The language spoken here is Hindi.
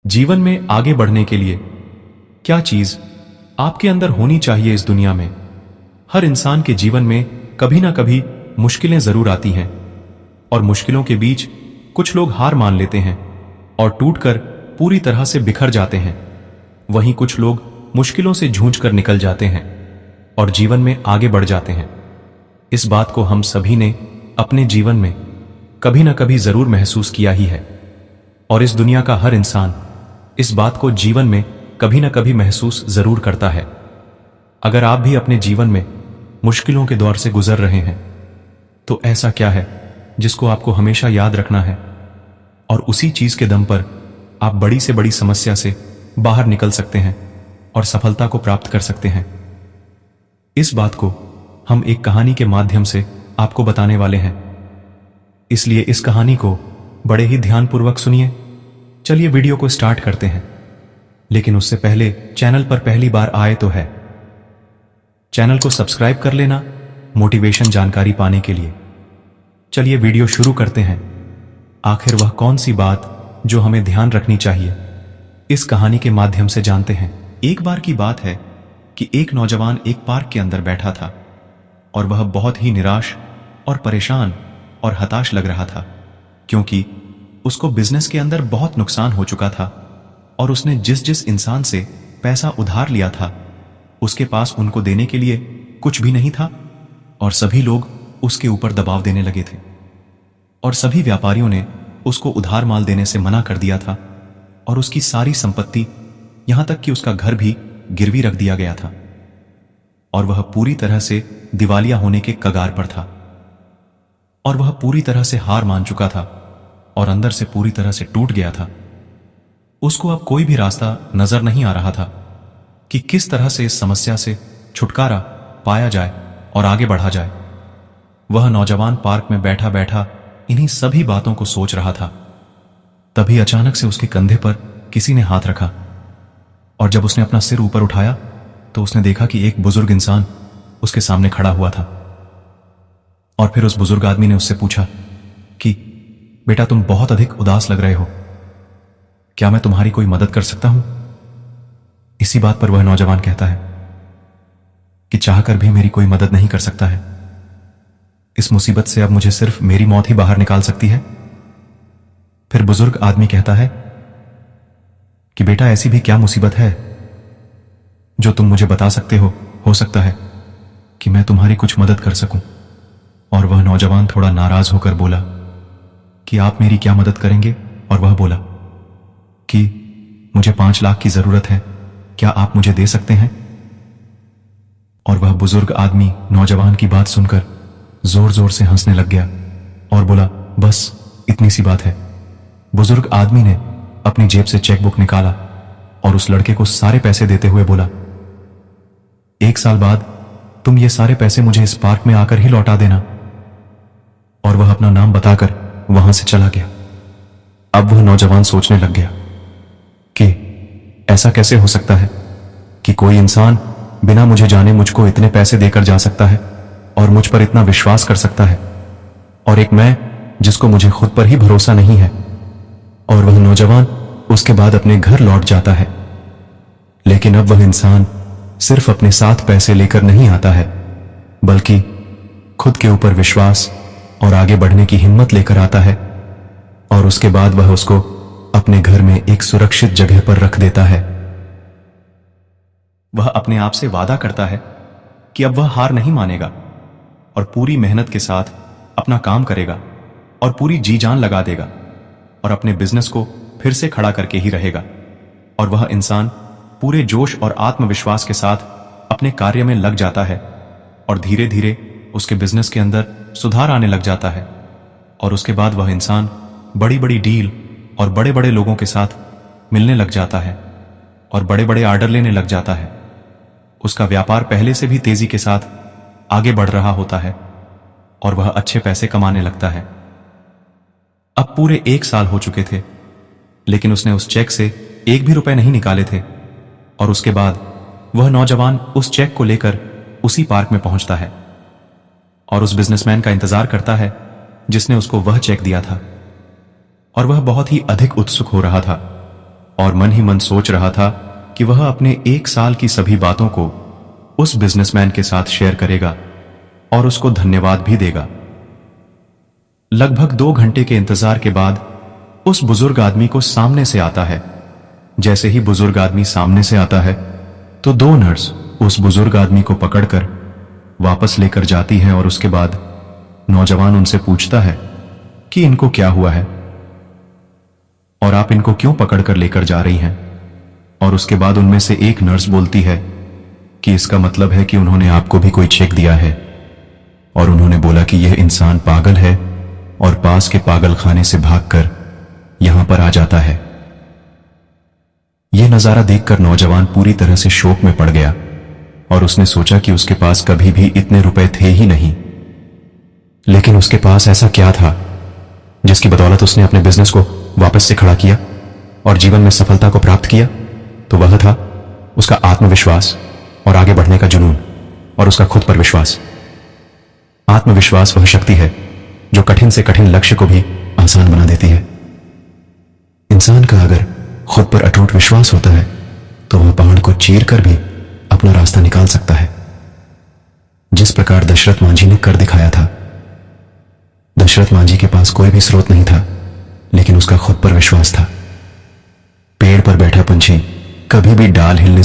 जीवन में आगे बढ़ने के लिए क्या चीज आपके अंदर होनी चाहिए? इस दुनिया में हर इंसान के जीवन में कभी ना कभी मुश्किलें जरूर आती हैं और मुश्किलों के बीच कुछ लोग हार मान लेते हैं और टूटकर पूरी तरह से बिखर जाते हैं। वहीं कुछ लोग मुश्किलों से जूझकर निकल जाते हैं और जीवन में आगे बढ़ जाते हैं। इस बात को हम सभी ने अपने जीवन में कभी ना कभी जरूर महसूस किया ही है और इस दुनिया का हर इंसान इस बात को जीवन में कभी ना कभी महसूस जरूर करता है। अगर आप भी अपने जीवन में मुश्किलों के दौर से गुजर रहे हैं तो ऐसा क्या है जिसको आपको हमेशा याद रखना है और उसी चीज के दम पर आप बड़ी से बड़ी समस्या से बाहर निकल सकते हैं और सफलता को प्राप्त कर सकते हैं। इस बात को हम एक कहानी के माध्यम से आपको बताने वाले हैं, इसलिए इस कहानी को बड़े ही ध्यानपूर्वक सुनिए। चलिए वीडियो को स्टार्ट करते हैं, लेकिन उससे पहले चैनल पर पहली बार आए तो है चैनल को सब्सक्राइब कर लेना मोटिवेशन जानकारी पाने के लिए। चलिए वीडियो शुरू करते हैं। आखिर वह कौन सी बात जो हमें ध्यान रखनी चाहिए, इस कहानी के माध्यम से जानते हैं। एक बार की बात है कि एक नौजवान एक पार्क के अंदर बैठा था और वह बहुत ही निराश और परेशान और हताश लग रहा था, क्योंकि उसको बिजनेस के अंदर बहुत नुकसान हो चुका था और उसने जिस जिस इंसान से पैसा उधार लिया था उसके पास उनको देने के लिए कुछ भी नहीं था और सभी लोग उसके ऊपर दबाव देने लगे थे और सभी व्यापारियों ने उसको उधार माल देने से मना कर दिया था और उसकी सारी संपत्ति, यहां तक कि उसका घर भी गिरवी रख दिया गया था और वह पूरी तरह से दिवालिया होने के कगार पर था और वह पूरी तरह से हार मान चुका था और अंदर से पूरी तरह से टूट गया था। उसको अब कोई भी रास्ता नजर नहीं आ रहा था कि किस तरह से इस समस्या से छुटकारा पाया जाए और आगे बढ़ा जाए। वह नौजवान पार्क में बैठा बैठा इन्हीं सभी बातों को सोच रहा था। तभी अचानक से उसके कंधे पर किसी ने हाथ रखा और जब उसने अपना सिर ऊपर उठाया तो उसने देखा कि एक बुजुर्ग इंसान उसके सामने खड़ा हुआ था और फिर उस बुजुर्ग आदमी ने उससे पूछा कि बेटा, तुम बहुत अधिक उदास लग रहे हो, क्या मैं तुम्हारी कोई मदद कर सकता हूं? इसी बात पर वह नौजवान कहता है कि चाहकर भी मेरी कोई मदद नहीं कर सकता है। इस मुसीबत से अब मुझे सिर्फ मेरी मौत ही बाहर निकाल सकती है। फिर बुजुर्ग आदमी कहता है कि बेटा, ऐसी भी क्या मुसीबत है जो तुम मुझे बता सकते हो सकता है कि मैं तुम्हारी कुछ मदद कर सकूं। और वह नौजवान थोड़ा नाराज होकर बोला कि आप मेरी क्या मदद करेंगे? और वह बोला कि मुझे 5 लाख की जरूरत है, क्या आप मुझे दे सकते हैं? और वह बुजुर्ग आदमी नौजवान की बात सुनकर जोर जोर से हंसने लग गया और बोला, बस इतनी सी बात है। बुजुर्ग आदमी ने अपनी जेब से चेकबुक निकाला और उस लड़के को सारे पैसे देते हुए बोला, 1 साल बाद तुम ये सारे पैसे मुझे इस पार्क में आकर ही लौटा देना। और वह अपना नाम बताकर वहां से चला गया। अब वह नौजवान सोचने लग गया कि ऐसा कैसे हो सकता है कि कोई इंसान बिना मुझे जाने मुझको इतने पैसे देकर जा सकता है और मुझ पर इतना विश्वास कर सकता है, और एक मैं जिसको मुझे खुद पर ही भरोसा नहीं है। और वह नौजवान उसके बाद अपने घर लौट जाता है। लेकिन अब वह इंसान सिर्फ अपने साथ पैसे लेकर नहीं आता है, बल्कि खुद के ऊपर विश्वास और आगे बढ़ने की हिम्मत लेकर आता है और उसके बाद वह उसको अपने घर में एक सुरक्षित जगह पर रख देता है। वह अपने आप से वादा करता है कि अब वह हार नहीं मानेगा और पूरी मेहनत के साथ अपना काम करेगा और पूरी जी जान लगा देगा और अपने बिजनेस को फिर से खड़ा करके ही रहेगा। और वह इंसान पूरे जोश और आत्मविश्वास के साथ अपने कार्य में लग जाता है और धीरे धीरे उसके बिजनेस के अंदर सुधार आने लग जाता है। और उसके बाद वह इंसान बड़ी बड़ी डील और बड़े बड़े लोगों के साथ मिलने लग जाता है और बड़े बड़े ऑर्डर लेने लग जाता है। उसका व्यापार पहले से भी तेजी के साथ आगे बढ़ रहा होता है और वह अच्छे पैसे कमाने लगता है। अब पूरे 1 साल हो चुके थे, लेकिन उसने उस चेक से 1 भी रुपए नहीं निकाले थे। और उसके बाद वह नौजवान उस चेक को लेकर उसी पार्क में पहुंचता है और उस बिजनेसमैन का इंतजार करता है जिसने उसको वह चेक दिया था। और वह बहुत ही अधिक उत्सुक हो रहा था और मन ही मन सोच रहा था कि वह अपने 1 साल की सभी बातों को उस बिजनेसमैन के साथ शेयर करेगा और उसको धन्यवाद भी देगा। लगभग 2 घंटे के इंतजार के बाद उस बुजुर्ग आदमी को सामने से आता है। जैसे ही बुजुर्ग आदमी सामने से आता है तो 2 नर्स उस बुजुर्ग आदमी को पकड़कर वापस लेकर जाती हैं और उसके बाद नौजवान उनसे पूछता है कि इनको क्या हुआ है और आप इनको क्यों पकड़कर लेकर जा रही हैं। और उसके बाद उनमें से एक नर्स बोलती है कि इसका मतलब है कि उन्होंने आपको भी कोई चेक दिया है और उन्होंने बोला कि यह इंसान पागल है और पास के पागल खाने से भागकर यहां पर आ जाता है। यह नजारा देखकर नौजवान पूरी तरह से शोक में पड़ गया और उसने सोचा कि उसके पास कभी भी इतने रुपए थे ही नहीं, लेकिन उसके पास ऐसा क्या था जिसकी बदौलत उसने अपने बिजनेस को वापस से खड़ा किया और जीवन में सफलता को प्राप्त किया। तो वह था उसका आत्मविश्वास और आगे बढ़ने का जुनून और उसका खुद पर विश्वास। आत्मविश्वास वह शक्ति है जो कठिन से कठिन लक्ष्य को भी आसान बना देती है। इंसान का अगर खुद पर अटूट विश्वास होता है तो वह पहाड़ को चीर कर भी अपना रास्ता निकाल सकता है, जिस प्रकार दशरथ मांझी ने कर दिखाया था। दशरथ मांझी के पास कोई भी स्रोत नहीं था, लेकिन उसका खुद पर विश्वास था। पेड़ पर बैठा पंछी कभी भी डाल हिलने